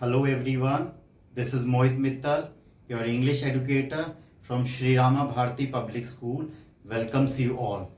Hello everyone, this is Mohit Mittal, your English educator from Sri Rama Bharati Public School. Welcomes you all.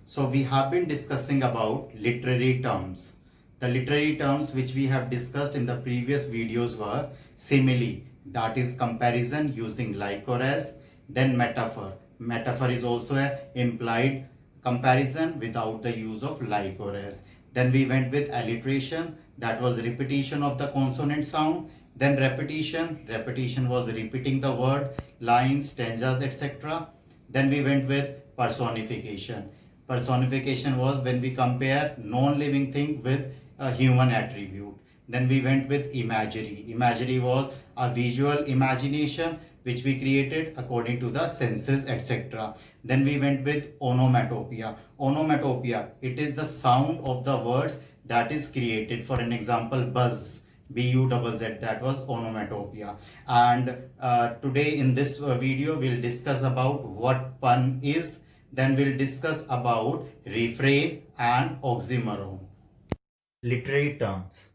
So we have been discussing about literary terms. The literary terms which we have discussed in the previous videos were simile, that is comparison using like or as, then metaphor. Metaphor is also an implied comparison without the use of like or as. Then we went with alliteration, that was repetition of the consonant sound. Then repetition was repeating the word, lines, stanzas, etc. Then we went with personification. Personification was when we compare non-living thing with a human attribute. Then we went with imagery. Imagery was a visual imagination which we created according to the senses, etc. Then we went with onomatopoeia. Onomatopoeia, it is the sound of the words that is created. For an example, buzz, B-U-Z-Z, that was onomatopoeia. And today in this video, we'll discuss about what pun is. Then we'll discuss about refrain and oxymoron. Literary terms.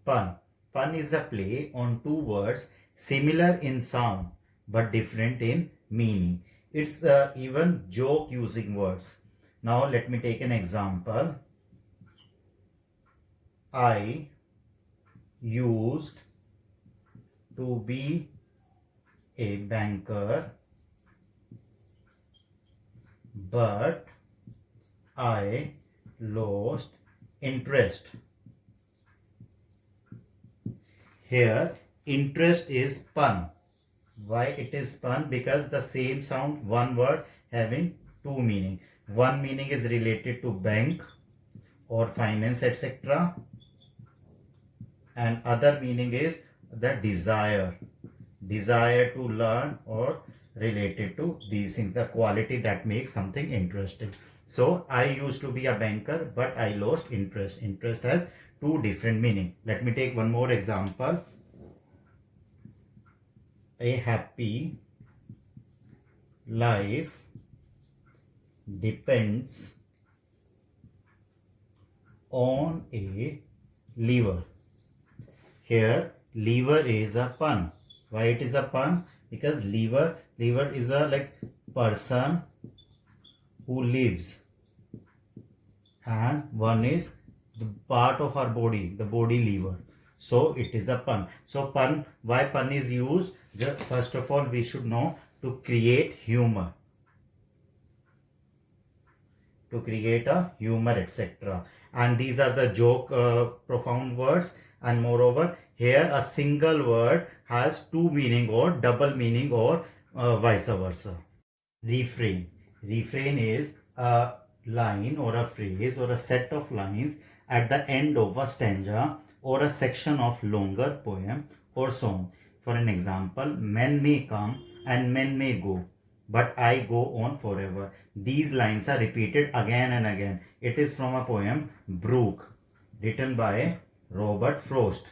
Pun. Pun is a play on two words similar in sound but different in meaning. It's even joke using words. Now let me take an example. I used to be a banker, but I lost interest. Here, interest is pun. Why it is pun? Because the same sound, one word having two meaning. One meaning is related to bank or finance, etc. And other meaning is the desire to learn or related to these things, the quality that makes something interesting. So I used to be a banker, but I lost interest. Interest has two different meaning. Let me take one more example. A happy life depends on a lever. Here, lever is a pun. Why it is a pun? Because lever is a like person who lives, and one is the part of our body, the body lever. So it is a pun. So pun, why pun is used? First of all, we should know to create humor. To create a humor, etc. And these are the joke profound words. And moreover, here a single word has two meaning or double meaning or vice versa. Refrain. Refrain is a line or a phrase or a set of lines at the end of a stanza or a section of longer poem or song. For an example, men may come and men may go, but I go on forever. These lines are repeated again and again. It is from a poem, Brook, written by Robert Frost.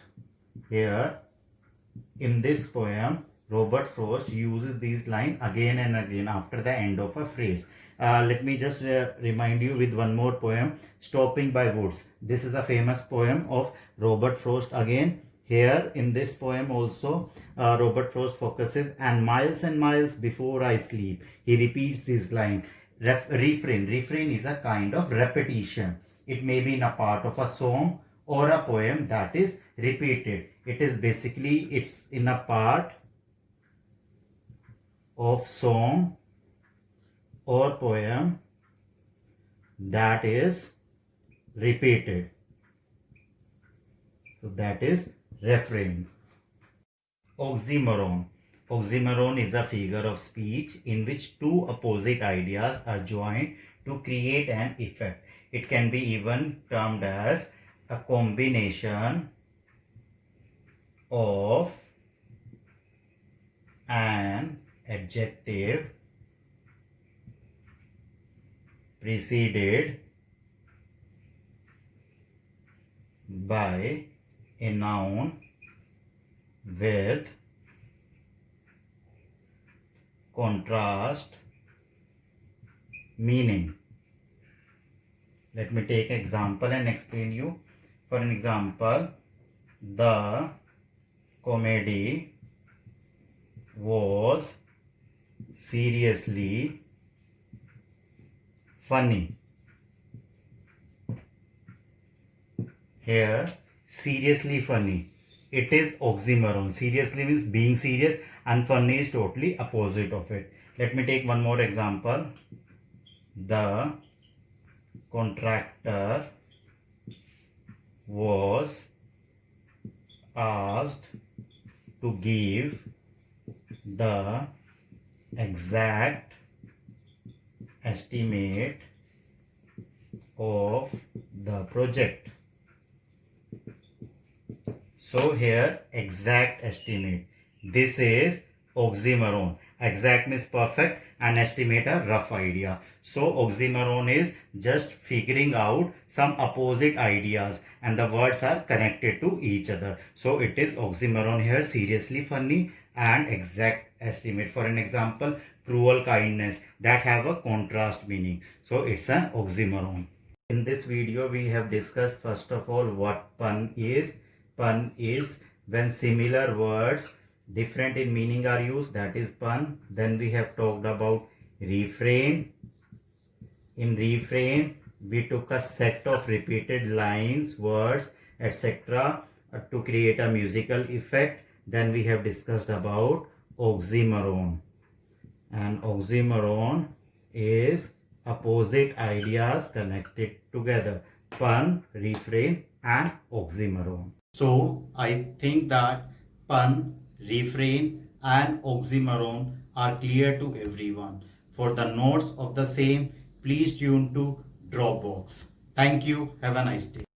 Here, in this poem, Robert Frost uses these lines again and again after the end of a phrase. Let me just remind you with one more poem, Stopping by Woods. This is a famous poem of Robert Frost again. Here in this poem also, Robert Frost focuses, and miles before I sleep. He repeats this line. Refrain. Refrain is a kind of repetition. It may be in a part of a song or a poem that is repeated. It is basically, it's in a part of song or poem that is repeated. So that is refrain. Oxymoron. Oxymoron is a figure of speech in which two opposite ideas are joined to create an effect. It can be even termed as a combination of an adjective preceded by a noun with contrast meaning. Let me take example and explain you. For an example, the comedy was seriously funny. Here, seriously funny. It is oxymoron. Seriously means being serious and funny is totally opposite of it. Let me take one more example. The contractor was asked to give the exact estimate of the project. So here exact estimate. This is oxymoron. Exact means perfect and estimate a rough idea. So oxymoron is just figuring out some opposite ideas and the words are connected to each other. So it is oxymoron here, seriously funny and exact estimate. For an example, cruel kindness, that have a contrast meaning. So it's an oxymoron. In this video we have discussed first of all what pun is. Pun is when similar words different in meaning are used, that is pun. Then we have talked about refrain. In refrain we took a set of repeated lines, words, etc. to create a musical effect. Then we have discussed about oxymoron. And oxymoron is opposite ideas connected together. Pun, refrain and oxymoron. So I think that pun, refrain and oxymoron are clear to everyone. For the notes of the same, please tune to Dropbox. Thank you. Have a nice day.